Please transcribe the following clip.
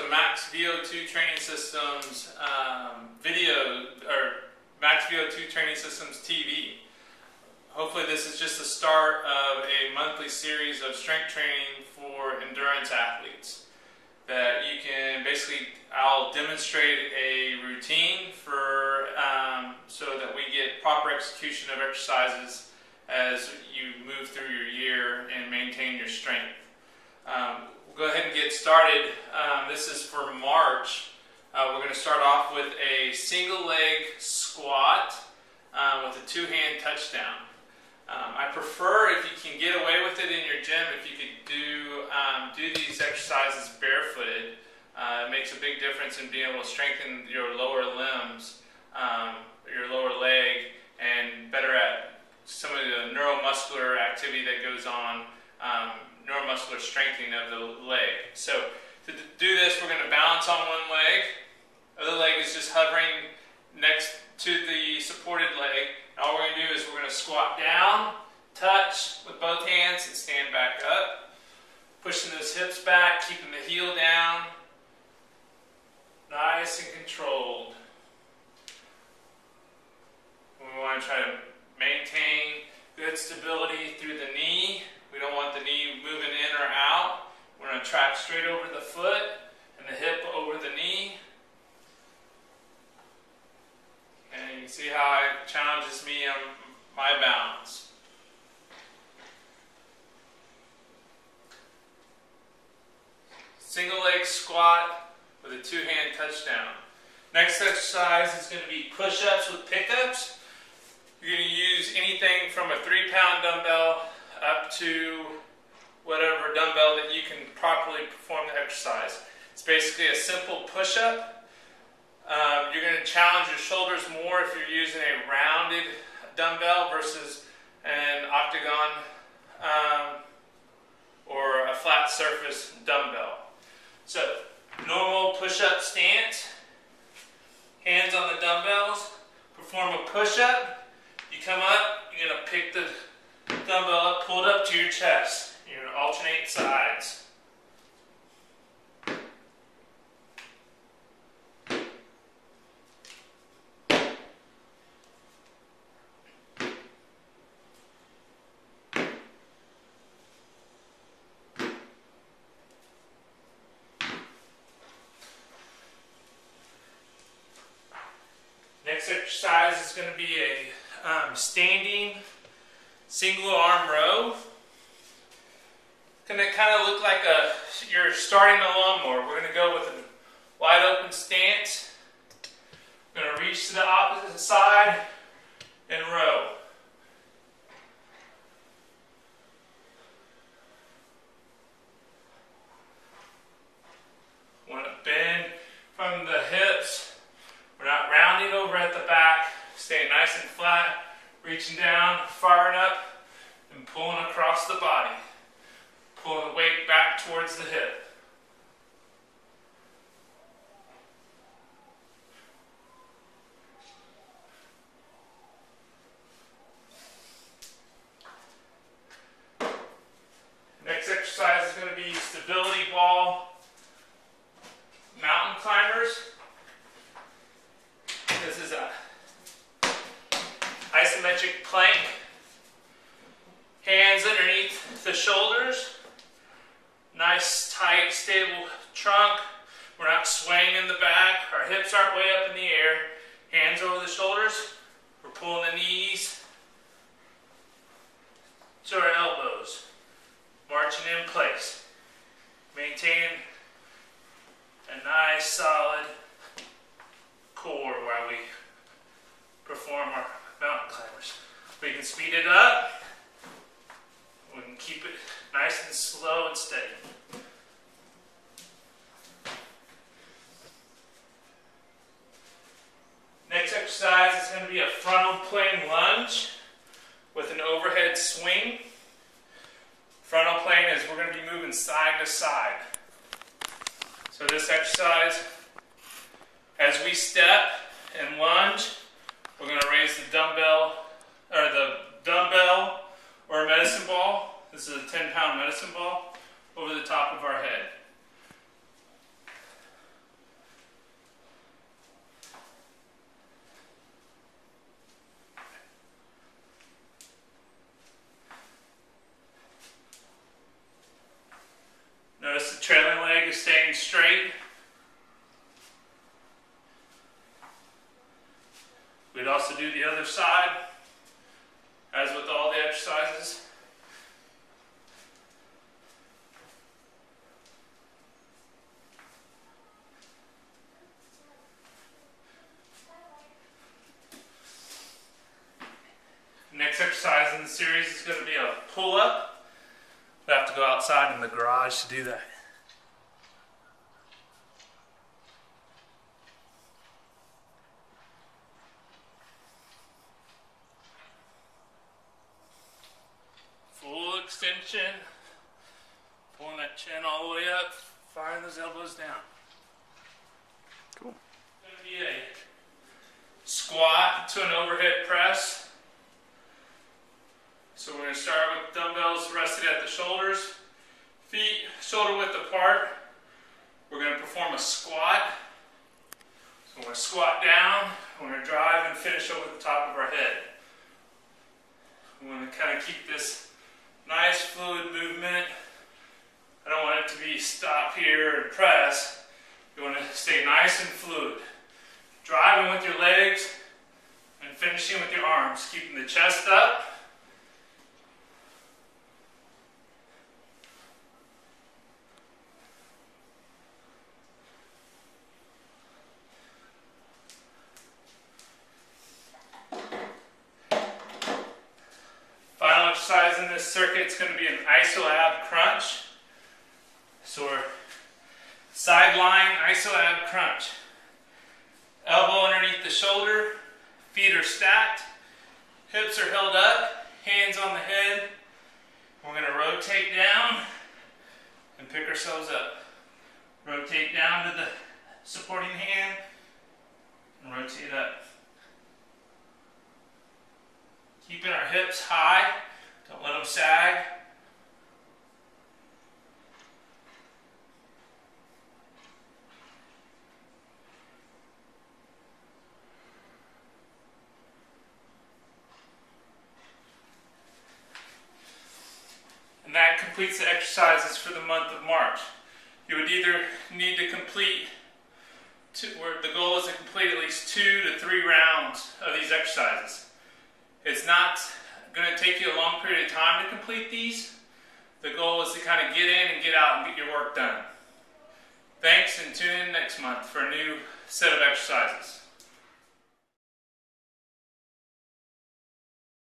the Max VO2 Training Systems video, or Max VO2 Training Systems TV. Hopefully this is just the start of a monthly series of strength training for endurance athletes. That you can basically, I'll demonstrate a routine for so that we get proper execution of exercises as you move through your year and maintain your strength. We'll go ahead and get started. This is for March. We're going to start off with a single leg squat with a two-hand touchdown. I prefer, if you can get away with it in your gym, if you could do these exercises barefooted. It makes a big difference in being able to strengthen your lower limbs, your lower leg, and better at some of the neuromuscular activity that goes on, neuromuscular strengthening of the leg. So to do this, we're going to balance on one leg. The other leg is just hovering next to the supported leg. And all we're going to do is we're going to squat down, touch with both hands, and stand back up. Pushing those hips back, keeping the heel down. Nice and controlled. We want to try to maintain good stability through the knee. We don't want the knee moving in or out. We're going to track straight over the foot and the hip over the knee. And you can see how it challenges me on my balance. Single leg squat with a two-hand touchdown. Next exercise is going to be push-ups with pickups. You're going to use anything from a 3-pound dumbbell up to whatever dumbbell that you can properly perform the exercise. It's basically a simple push-up. You're going to challenge your shoulders more if you're using a rounded dumbbell versus an octagon or a flat surface dumbbell. So, normal push-up stance, hands on the dumbbells, perform a push-up. You come up, you're going to pick the dumbbell up, pull it up to your chest. You're going to alternate sides. Next exercise is going to be a standing single arm row. Going to kind of look like you're starting a lawnmower. We're going to go with a wide open stance. We're going to reach to the opposite side and row. Want to bend from the hips. We're not rounding over at the back, staying nice and flat, reaching down, firing up, and pulling across the body. Pulling the weight back towards the hip. Next exercise is going to be stability ball mountain climbers. This is a isometric plank. Hands underneath the shoulders. Nice, tight, stable trunk. We're not swaying in the back. Our hips aren't way up in the air. Hands over the shoulders. We're pulling the knees to our elbows. Marching in place. Maintaining a nice, solid core while we perform our mountain climbers. We can speed it up. We can keep it nice and slow and steady. Next exercise is going to be a frontal plane lunge with an overhead swing. Frontal plane is we're going to be moving side to side. So this exercise, as we step and lunge, we're going to raise the dumbbell or a medicine ball. This is a 10-pound medicine ball over the top of our head. Notice the trailing leg is staying straight. We'd also do the other side, as with all the exercises. Next exercise in the series is going to be a pull-up. We have to go outside in the garage to do that. Full extension, pulling that chin all the way up, firing those elbows down. Cool. It's going to be a squat to an overhead press. So we're going to start with dumbbells rested at the shoulders, feet shoulder width apart. We're going to perform a squat. So we're going to squat down, we're going to drive and finish over the top of our head. We want to kind of keep this nice fluid movement. I don't want it to be stop here and press. You want to stay nice and fluid. Driving with your legs and finishing with your arms, keeping the chest up. Final exercise in this circuit is going to be an iso ab crunch. So we're sideline iso ab crunch. Elbow underneath the shoulder, feet are stacked, hips are held up, hands on the head. We're going to rotate down and pick ourselves up. Rotate down to the supporting hand and rotate up. Keeping our hips high, don't let them sag. And that completes the exercises for the month of March. You would either need to complete, the goal is to complete at least 2 to 3 rounds of these exercises. It's not going to take you a long period of time to complete these. The goal is to kind of get in and get out and get your work done. Thanks, and tune in next month for a new set of exercises.